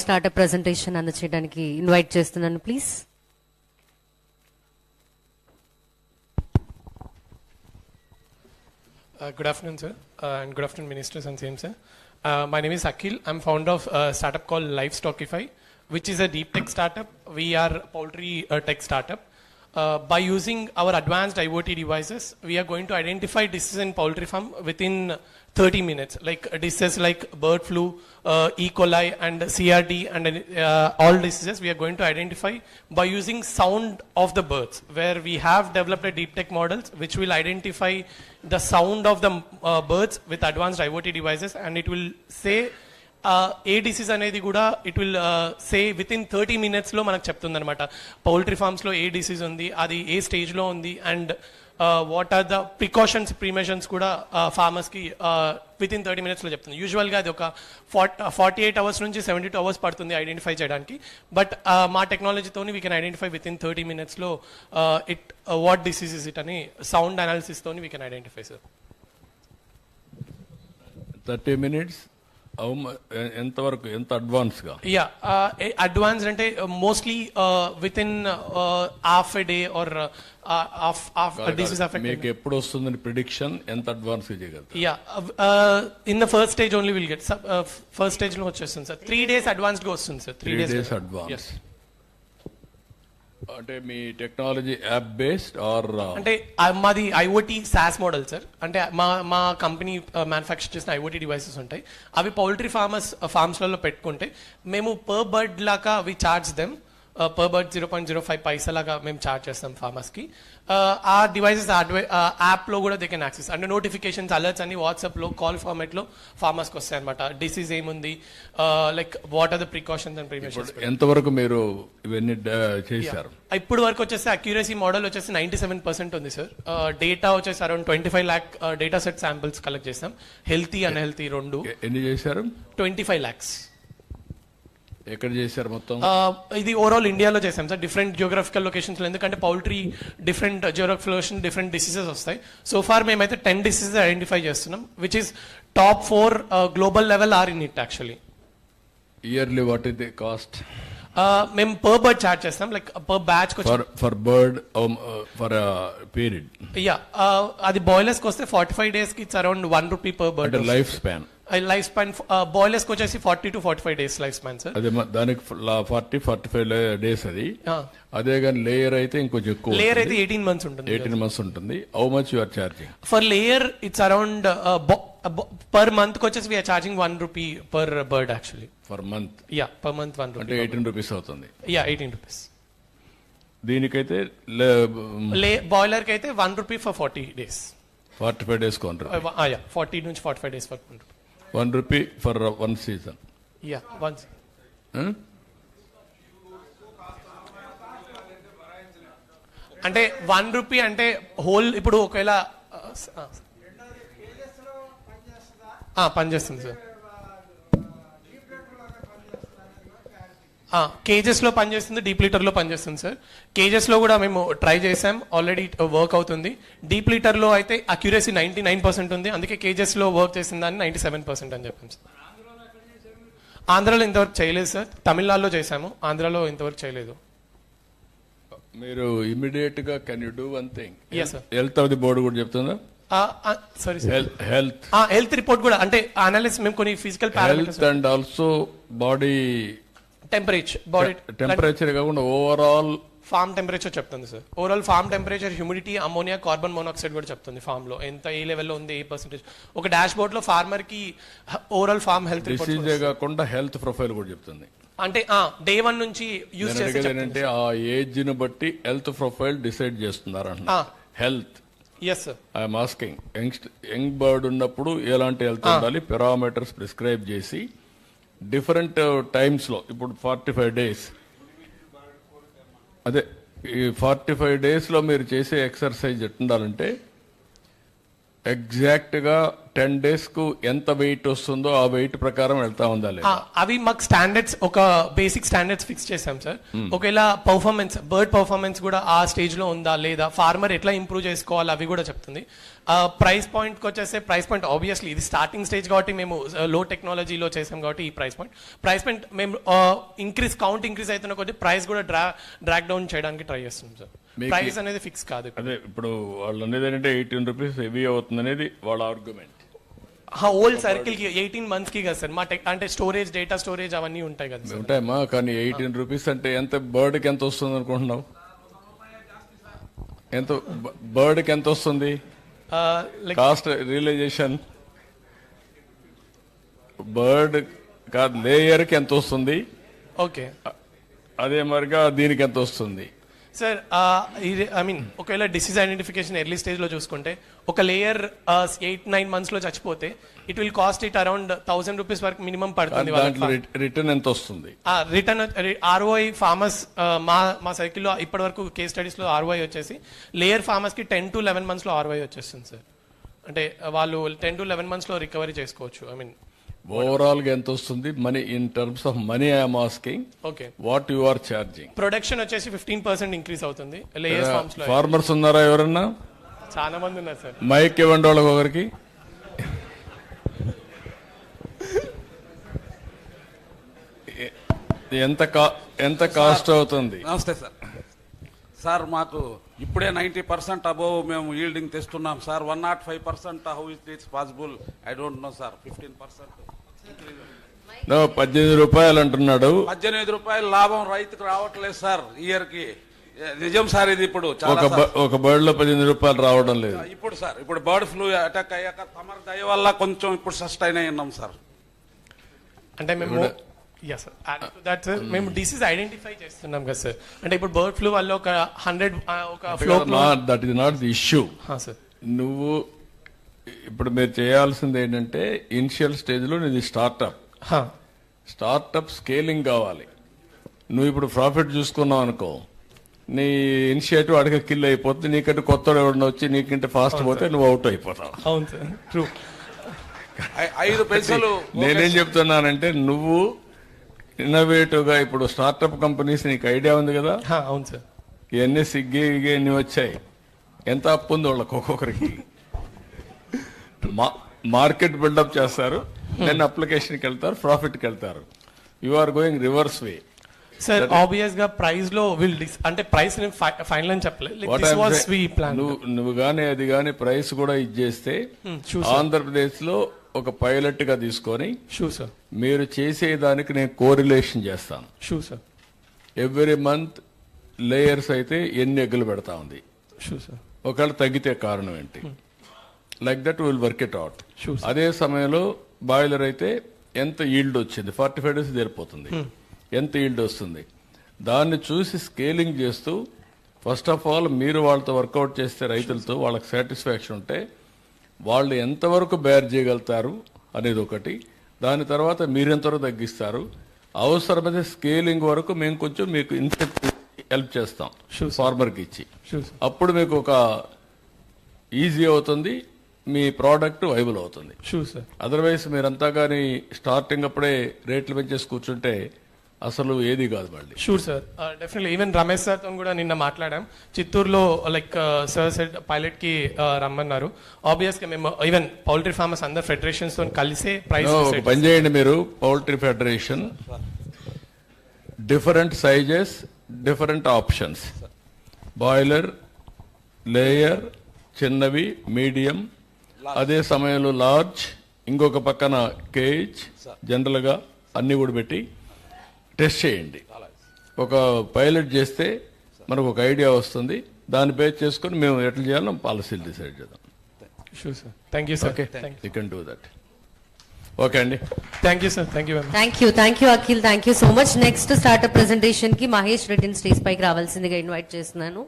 Startup presentation అందచేయడానికి invite చేస్తున్నాను please. Good afternoon, sir, and good afternoon, ministers and same, sir. My name is Akhil. I'm founder of a startup called Livestockify, which is a deep tech startup. We are a poultry tech startup. By using our advanced IoT devices, we are going to identify diseases in poultry farm within 30 minutes, like diseases like bird flu, E. coli, and CRD, and all diseases we are going to identify by using sound of the birds, where we have developed a deep tech models which will identify the sound of the birds with advanced IoT devices, and it will say A disease అనేది కూడా it will say with in 30 minutesలో మనకు చెప్తుంది అనమాట. Poultry ఫార్మ్స్లో ఏ disease ఉంది, అది ఏ స్టేజ్లో ఉంది, and what are the precautions ప్రిమెషన్స్ కూడా ఫార్మర్స్కి విత్ ఇన్ 30 minutesలో చెప్తుంది. యూజువల్గా అది ఒక 48 hours నుంచి 72 hours పడుతుంది ఐడెంటిఫై చేయడానికి. బట్ మా టెక్నాలజీతోని we can identify within 30 minutesలో it what disease is it అని సౌండ్ అనాలిసిస్తోని we can identify sir. 30 minutes ఎంతవరకు, ఎంత అడ్వాన్స్గా? యా, అడ్వాన్స్ అంటే mostly within half a day or half disease affect. మీకు ఎప్పుడు వస్తుందని ప్రిడిక్షన్ ఎంత అడ్వాన్స్ చేయగలరు? Yeah, in the first stage only will get. First stage లో వచ్చేస్తుంది సార్. 3 days అడ్వాన్స్గా వస్తుంది సార్. 3 days advance. అంటే మీ టెక్నాలజీ యాప్ బేస్డ్ ఆర్? అంటే మాది ఐఓటీ సాస్ మోడల్ సార్. అంటే మా కంపెనీ మ్యానుఫ్యాక్చర్ చేసిన ఐఓటీ డివైసెస్ ఉంటాయి. అవి పౌల్ట్రీ ఫార్మ్స్లలో పెట్టుకుంటే మేము పర్ బర్డ్ లాగా we charge them. Per bird 0.05 paisa లాగా మేము చార్జ్ చేస్తాం ఫార్మర్స్కి. ఆ డివైసెస్ యాప్లో కూడా దే కెన్ యాక్సెస్. అంటే నోటిఫికేషన్స్, అలర్ట్స్ అన్ని వాట్సాప్లో కాల్ ఫార్మాట్లో ఫార్మర్స్కి వస్తాయి అనమాట. డిసీజ్ ఏముంది, like what are the precautions and preventions. ఎంతవరకు మీరు ఇవన్నీ చేశారు? ఇప్పుడు వరకు వచ్చేసి అక్యూరసీ మోడల్ వచ్చేసి 97% ఉంది సార్. డేటా వచ్చేసి around 25 lakh data set samples collect చేస్తాం. హెల్తీ అన్హెల్తీ రెండు. ఎన్ని చేశారు? 25 lakhs. ఎక్కడ చేశారు మొత్తం? ఇది ఓవరాల్ ఇండియాలో చేసాం సార్, డిఫరెంట్ జియోగ్రఫికల్ లొకేషన్స్లో. ఎందుకంటే poultry different geographical location different diseases వస్తాయి. సో ఫార్ మేమైతే 10 diseases ఐడెంటిఫై చేస్తున్నాం, which is top 4 global level are in it actually. Yearly what is the cost? మేము పర్ బర్డ్ చార్జ్ చేస్తాం, like per batch for bird for period. Yeah, అది బాయిలర్స్కి వస్తే 45 daysకి it's around 1 rupee per bird. Life span బాయిలర్స్కి వచ్చేసి 40 to 45 days life span sir. అదే దానికి 40-45 days అది. అదే కానీ లేయర్ అయితే ఇంకొంచెం ఎక్కువ. లేయర్ అయితే 18 months ఉంటుంది. 18 months ఉంటుంది. How much you are charging? For layer it's around per month వచ్చేసి we're charging 1 rupee per bird actually. Per month? Yeah, per month 1 rupee. అంటే 18 rupees అవుతుంది. Yeah, 18 rupees. దీనికైతే బాయిలర్కి అయితే 1 rupee ఫర్ 40 days. 45 days కొంటారు. 40 నుంచి 45 days for 1 rupee for 1 season. Yeah, 1. అంటే 1 rupee అంటే whole. ఇప్పుడు ఒకవేళ పనిచేస్తుంది సార్. కేజెస్లో పనిచేస్తుంది, డీప్ లీటర్లో పనిచేస్తుంది సార్. కేజెస్లో కూడా మేము ట్రై చేసాం, ఆల్రెడీ వర్క్ అవుతుంది. డీప్ లీటర్లో అయితే అక్యురసీ 99% ఉంది, అందుకే కేజెస్లో వర్క్ చేసిన దాన్ని 97% అని చెప్పాం సార్. ఆంధ్రాలో ఇంతవరకు చేయలేదు సార్. తమిళనాడులో చేసాము, ఆంధ్రాలో ఇంతవరకు చేయలేదు. మీరు ఇమీడియట్ గా can you do one thing? yes sir. Health of the board కూడా చెప్తుందా? సారీ సార్, హెల్త్ రిపోర్ట్ కూడా అంటే అనాలిసిస్ మేము కొన్ని physical parameters and also body temperature కాకుండా ఓవరాల్ ఫార్మ్ టెంపరేచర్ చెప్తుంది sir. Overall farm temperature, humidity, ammonia, carbon monoxide కూడా చెప్తుంది ఫార్మ్ లో ఎంత ఏ లెవెల్లో ఉంది, ఏ పర్సెంటేజ్. ఒక డాష్ బోర్డ్ లో ఫార్మర్ కి ఓవరాల్ ఫార్మ్ హెల్త్ డిసీజ్ కాకుండా హెల్త్ ప్రొఫైల్ కూడా చెప్తుంది. అంటే డే 1 నుంచి యూజ్ చేస్తే ఆ ఏజ్ ని బట్టి హెల్త్ ప్రొఫైల్ డిసైడ్ చేస్తున్నారంట. Health yes sir. I'm asking, young bird ఉన్నప్పుడు ఎలాంటి హెల్త్ ఉండాలి, పారామీటర్స్ ప్రిస్క్రైబ్ చేసి డిఫరెంట్ టైమ్స్ లో. ఇప్పుడు 45 days, అదే ఈ 45 days లో మీరు చేసే ఎక్సర్సైజ్ ఎట్టుండాలంటే ఎగ్జాక్ట్ గా 10 days కు ఎంత వెయిట్ వస్తుందో ఆ వెయిట్ ప్రకారం వెళ్తా ఉందా లేదా? అవి మాకు స్టాండర్డ్స్ ఒక బేసిక్ స్టాండర్డ్స్ ఫిక్స్ చేసాం సార్. ఒకవేళ పర్ఫార్మెన్స్ బర్డ్ పర్ఫార్మెన్స్ కూడా ఆ స్టేజ్ లో ఉందా లేదా, ఫార్మర్ ఎట్లా ఇంప్రూవ్ చేసుకోవాలి అవి కూడా చెప్తుంది. ప్రైస్ పాయింట్ కి వచ్చేస్తే ప్రైస్ పాయింట్ ఆబ్వియస్లీ ఇది స్టార్టింగ్ స్టేజ్ కాబట్టి మేము లో టెక్నాలజీలో చేసాం కాబట్టి ఈ ప్రైస్ పాయింట్ మేము కౌంట్ ఇంక్రీజ్ అవుతున్న కొద్ది ప్రైస్ కూడా డ్రాక్ డౌన్ చేయడానికి ట్రై చేస్తున్నాం సార్. ప్రైస్ అనేది ఫిక్స్ కాదు. అదే ఇప్పుడు వాళ్ళు అనేది ఏంటంటే 18 రూపీస్ హెవీ అవుతుంది అనేది వాళ్ళ ఆర్గ్యుమెంట్. హోల్ సర్కిల్ కి 18 months కి కదా సార్ మా అంటే స్టోరేజ్ డేటా స్టోరేజ్ అవన్నీ ఉంటాయి కదా సార్. ఉంటాయమ్మా, కానీ 18 రూపీస్ అంటే ఎంత బర్డ్ కి ఎంత వస్తుంది అనుకుంటున్నావు? ఎంత బర్డ్ కి ఎంత వస్తుంది లైక్ కాస్ట్ రియలైజేషన్? బర్డ్ కాదు, లేయర్ కి ఎంత వస్తుంది, ఓకే అదే మరిగా దీనికి ఎంత వస్తుంది? సార్ ఐ మీన్ ఒకవేళ డిసీజ్ ఐడెంటిఫికేషన్ ఎర్లీ స్టేజ్ లో చూసుకుంటే ఒక లేయర్ 8-9 months లో చచ్చిపోతే it will cost it around 1000 rupees వరకు మినిమం పడుతుంది. దాంట్లో రిటర్న్ ఎంత వస్తుంది? రిటర్న్ ROI ఫార్మర్స్ మా సైకిల్లో ఇప్పటి వరకు కేస్ స్టడీస్ లో ROI వచ్చేసి లేయర్ ఫార్మర్స్ కి 10 to 11 months లో ROI వచ్చేస్తుంది సార్. అంటే వాళ్ళు 10 to 11 months లో రికవరీ చేసుకోవచ్చు. ఐ మీన్ ఓవరాల్ గా ఎంత వస్తుంది money? In terms of money I'm asking, okay what you are charging? Production వచ్చేసి 15% ఇంక్రీజ్ అవుతుంది లేయర్ ఫార్మ్స్ లో. ఫార్మర్స్ ఉన్నారా ఎవరన్నా? చాలా మంది ఉన్నారు సార్. మైక్ ఇవ్వండి వాళ్ళకి ఒకరికి. ఎంత కాస్ట్ అవుతుంది? నమస్తే సార్. సార్ మాకు ఇప్పుడే 90% అబోవ్ మేము ఈల్డింగ్ తెస్తున్నాం సార్. 105% how it is possible? I don't know sir. 15% 18 రూపాయలు అంటున్నాడు. 18 రూపాయలు లాభం రైతుకు రావట్లేదు సార్ ఇయర్ కి. నిజం సార్ ఇది. ఇప్పుడు చాలా ఒక బర్డ్ లో 18 రూపాయలు రావడం లేదు. ఇప్పుడు సార్ ఇప్పుడు బర్డ్ ఫ్లూ అటాక్ అయ్యాక తమరి దయ వల్ల కొంచెం ఇప్పుడు సస్టైన్ అయి ఉన్నాం సార్. అంటే మేము దట్ మేము డిసీజ్ ఐడెంటిఫై చేస్తున్నాం కదా సార్. అంటే ఇప్పుడు బర్డ్ ఫ్లూ వల్ల ఒక 100 ఒక flow that is not the issue sir. నువ్వు ఇప్పుడు మీరు చేయాల్సింది ఏంటంటే ఇనిషియల్ స్టేజ్ లో నీది స్టార్ట్అప్ స్కేలింగ్ కావాలి. నువ్వు ఇప్పుడు ప్రాఫిట్ చూసుకున్నావు అనుకో, నీ ఇనిషియేటివ్ అడిగ కిల్ అయిపోతుంది. నీకంటే కొత్త ఎవడన్నా వచ్చి నీకంటే ఫాస్ట్ పోతే నువ్వు అవుట్ అయిపోతావు. అవును సార్, ట్రూ. 5 పైసలు నేనేం చెప్తున్నానంటే నువ్వు ఇన్నోవేటివ్ గా ఇప్పుడు స్టార్ట్అప్ కంపెనీస్ నీకు ఐడియా ఉంది కదా. అవును సార్. ఇవన్నీ సిగ్గి అన్ని వచ్చాయి. ఎంత అప్పు ఉంది వాళ్ళకి ఒక్కొక్కరికి. మార్కెట్ బిల్డప్ చేస్తారు, దెన్ అప్లికేషన్కి వెళ్తారు, ప్రాఫిట్కి వెళ్తారు. You are going reverse way sir. Obvious గా ప్రైస్ లో అంటే ప్రైస్ ఫైనల్ అని చెప్పలేదు. నువ్వు గానీ అది గానీ ప్రైస్ కూడా ఇచ్చేస్తే ఆంధ్రప్రదేశ్ లో ఒక పైలట్ గా తీసుకొని మీరు చేసేదానికి నేను కోరిలేషన్ చేస్తాను. ఎవ్రీ మంత్ లేయర్స్ అయితే ఎన్ని ఎగ్గులు పెడతా ఉంది, ఒకవేళ తగ్గితే కారణం ఏంటి, like that will work it out. అదే సమయంలో బాయిలర్ అయితే ఎంత ఈల్డ్ వచ్చింది, 45 days జరిపోతుంది, ఎంత ఈల్డ్ వస్తుంది, దాన్ని చూసి స్కేలింగ్ చేస్తూ ఫస్ట్ ఆఫ్ ఆల్ మీరు వాళ్ళతో వర్కౌట్ చేస్తే రైతులతో వాళ్ళకి సాటిస్ఫాక్షన్ ఉంటే వాళ్ళు ఎంతవరకు బేర్ చేయగలుగుతారు అనేది ఒకటి. దాని తర్వాత మీరెంతవరకు తగ్గిస్తారు, అవసరమైతే స్కేలింగ్ వరకు మేము కొంచెం మీకు ఇన్సెంటివ్ హెల్ప్ చేస్తాం ఫార్మర్కి ఇచ్చి. అప్పుడు మీకు ఒక ఈజీ అవుతుంది, మీ ప్రోడక్ట్ వైబుల్ అవుతుంది. అదర్వైజ్ మీరంతా కానీ స్టార్టింగ్ అప్పుడే రేట్లు పెంచేసి కూర్చుంటే అసలు ఏది కాదు మళ్ళీ. Sure sir, definitely. Even Ramesh sir తో కూడా నిన్న మాట్లాడాం. చిత్తూరులో లైక్ సార్ సెడ్ పైలట్ కి రమ్మన్నారు. ఆబ్వియస్ గా మేము ఈవెన్ పౌల్ట్రీ ఫార్మర్స్ అందరు ఫెడరేషన్స్ తో కలిసే ప్రైస్ పని చేయండి. మీరు poultry federation, different sizes, different options, boiler, layer, చిన్నవి, మీడియం, అదే సమయంలో లార్జ్, ఇంకొక పక్కన కేజ్, జనరల్ గా అన్ని కూడా పెట్టి టెస్ట్ చేయండి. ఒక పైలట్ చేస్తే మనకు ఒక ఐడియా వస్తుంది. దాన్ని బేస్ చేసుకుని మేము ఎట్లా చేయాలో పాలసీలు డిసైడ్ చేద్దాం. Sure sir, thank you sir. Okay, you can do that. Okay అండి, thank you sir. Thank you thank you Akhil, thank you so much. Next startup presentation కి మహేష్ రెడ్డిని స్టేజ్ పైకి రావాల్సిందిగా ఇన్వైట్ చేస్తున్నాను.